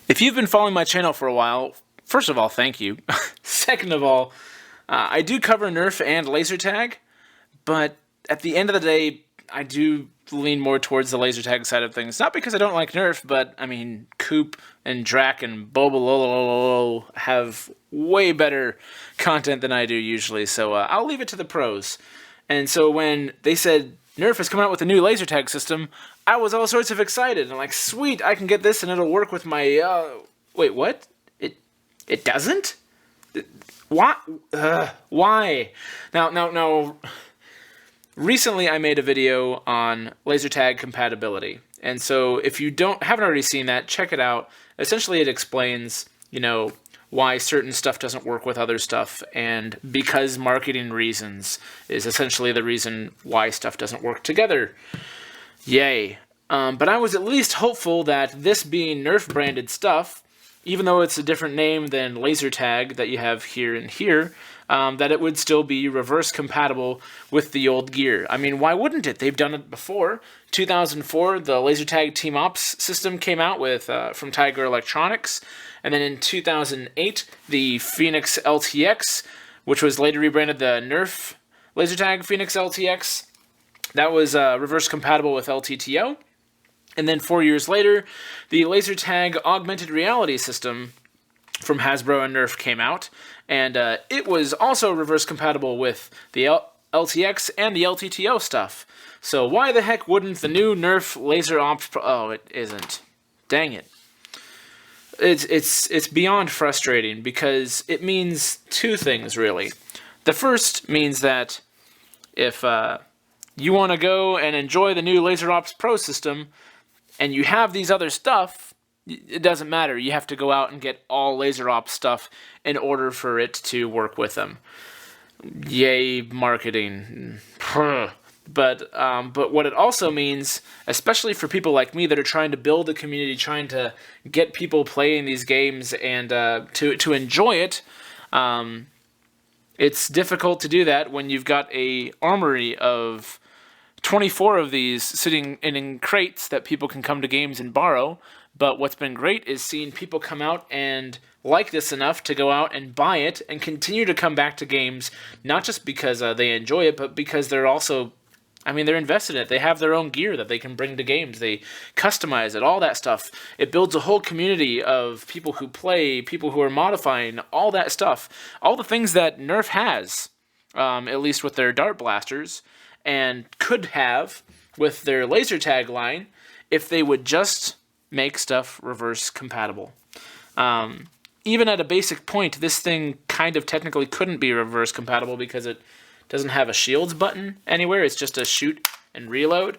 If you've been following my channel for a while, first of all, thank you. Second of all, I do cover Nerf and laser tag, but at the end of the day, I do lean more towards the laser tag side of things. Not because I don't like Nerf, but I mean, Coop and Drac and Bobololo have way better content than I do usually, so I'll leave it to the pros. And so when they said Nerf is coming out with a new laser tag system, I was all sorts of excited. I'm like, sweet, I can get this and it'll work with my, wait, what? It doesn't? Why? Why? Now, recently I made a video on laser tag compatibility. And so if you haven't already seen that, check it out. Essentially it explains, why certain stuff doesn't work with other stuff, and because marketing reasons is essentially the reason why stuff doesn't work together. Yay. But I was at least hopeful that this being Nerf branded stuff, even though it's a different name than laser tag that you have here and here, that it would still be reverse compatible with the old gear. I mean, why wouldn't it? They've done it before. 2004, the laser tag Team Ops system came out with from Tiger Electronics. And then in 2008, the Phoenix LTX, which was later rebranded the Nerf laser tag Phoenix LTX, that was reverse compatible with LTTO. And then 4 years later, the laser tag augmented reality system from Hasbro and Nerf came out, and it was also reverse compatible with the LTX and the LTTO stuff. So why the heck wouldn't the new Nerf Laser Ops Pro... Oh, it isn't. Dang it. It's beyond frustrating because it means two things, really. The first means that if you want to go and enjoy the new Laser Ops Pro system, and you have these other stuff, it doesn't matter. You have to go out and get all Laser Ops stuff in order for it to work with them. Yay, marketing. But what it also means, especially for people like me that are trying to build a community, trying to get people playing these games and to enjoy it, it's difficult to do that when you've got a armory of 24 of these sitting in crates that people can come to games and borrow. But what's been great is seeing people come out and like this enough to go out and buy it and continue to come back to games, not just because they enjoy it, but because they're also, they're invested in it. They have their own gear that they can bring to games. They customize it, all that stuff. It builds a whole community of people who play, people who are modifying, all that stuff. All the things that Nerf has, at least with their dart blasters, and could have with their laser tag line if they would just make stuff reverse compatible. Even at a basic point, this thing kind of technically couldn't be reverse compatible because it doesn't have a shields button anywhere. It's just a shoot and reload.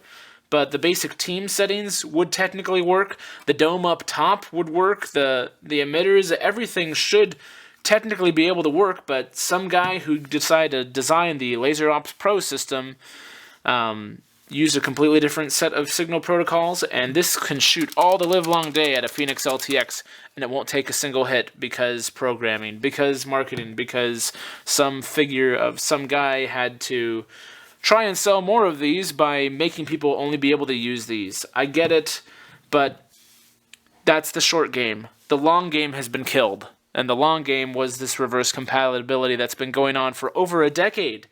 But the basic team settings would technically work. The dome up top would work. The emitters, everything should technically be able to work, but some guy who decided to design the Laser Ops Pro system used a completely different set of signal protocols, and this can shoot all the livelong day at a Phoenix LTX, and it won't take a single hit because programming, because marketing, because some figure of some guy had to try and sell more of these by making people only be able to use these. I get it, but that's the short game. The long game has been killed. And the long game was this reverse compatibility that's been going on for over a decade.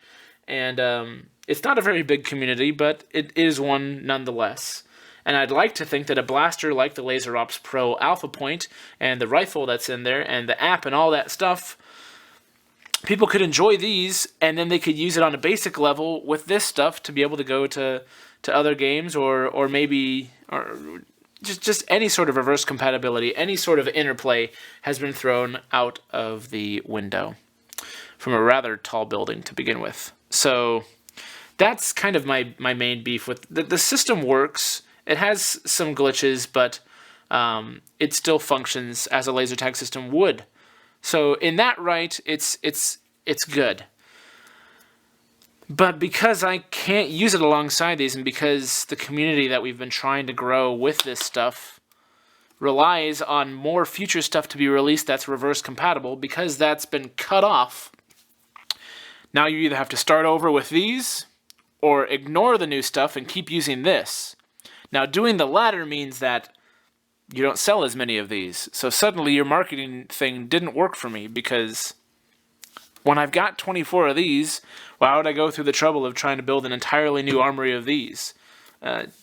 And it's not a very big community, but it is one nonetheless. And I'd like to think that a blaster like the Laser Ops Pro Alpha Point and the rifle that's in there and the app and all that stuff, people could enjoy these, and then they could use it on a basic level with this stuff to be able to go to other games or maybe... Just any sort of reverse compatibility, any sort of interplay has been thrown out of the window from a rather tall building to begin with. So that's kind of my main beef with the system. Works. It has some glitches, but it still functions as a laser tag system would. So in that right, it's good. But because I can't use it alongside these, and because the community that we've been trying to grow with this stuff relies on more future stuff to be released that's reverse compatible, because that's been cut off, now you either have to start over with these, or ignore the new stuff and keep using this. Now doing the latter means that you don't sell as many of these. So suddenly your marketing thing didn't work for me, because when I've got 24 of these, why would I go through the trouble of trying to build an entirely new armory of these?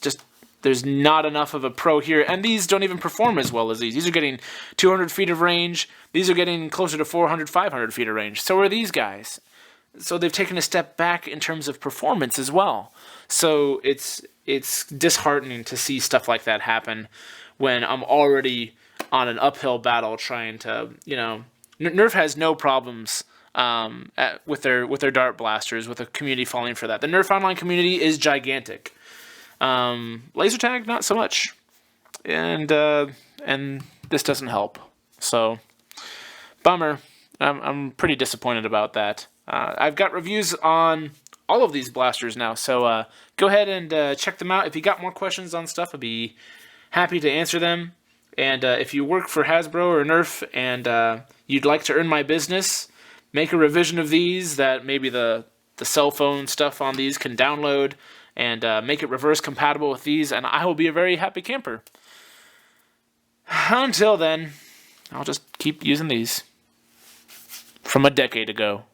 Just there's not enough of a pro here, and these don't even perform as well as these. These are getting 200 feet of range. These are getting closer to 400, 500 feet of range. So are these guys. So they've taken a step back in terms of performance as well. So it's disheartening to see stuff like that happen when I'm already on an uphill battle trying to, Nerf has no problems with their dart blasters, with the community falling for that. The Nerf online community is gigantic. Laser tag, not so much, and this doesn't help. So, bummer. I'm pretty disappointed about that. I've got reviews on all of these blasters now, so go ahead and check them out. If you got more questions on stuff, I'd be happy to answer them. And if you work for Hasbro or Nerf and you'd like to earn my business, make a revision of these that maybe the cell phone stuff on these can download, and make it reverse compatible with these, and I will be a very happy camper. Until then, I'll just keep using these from a decade ago.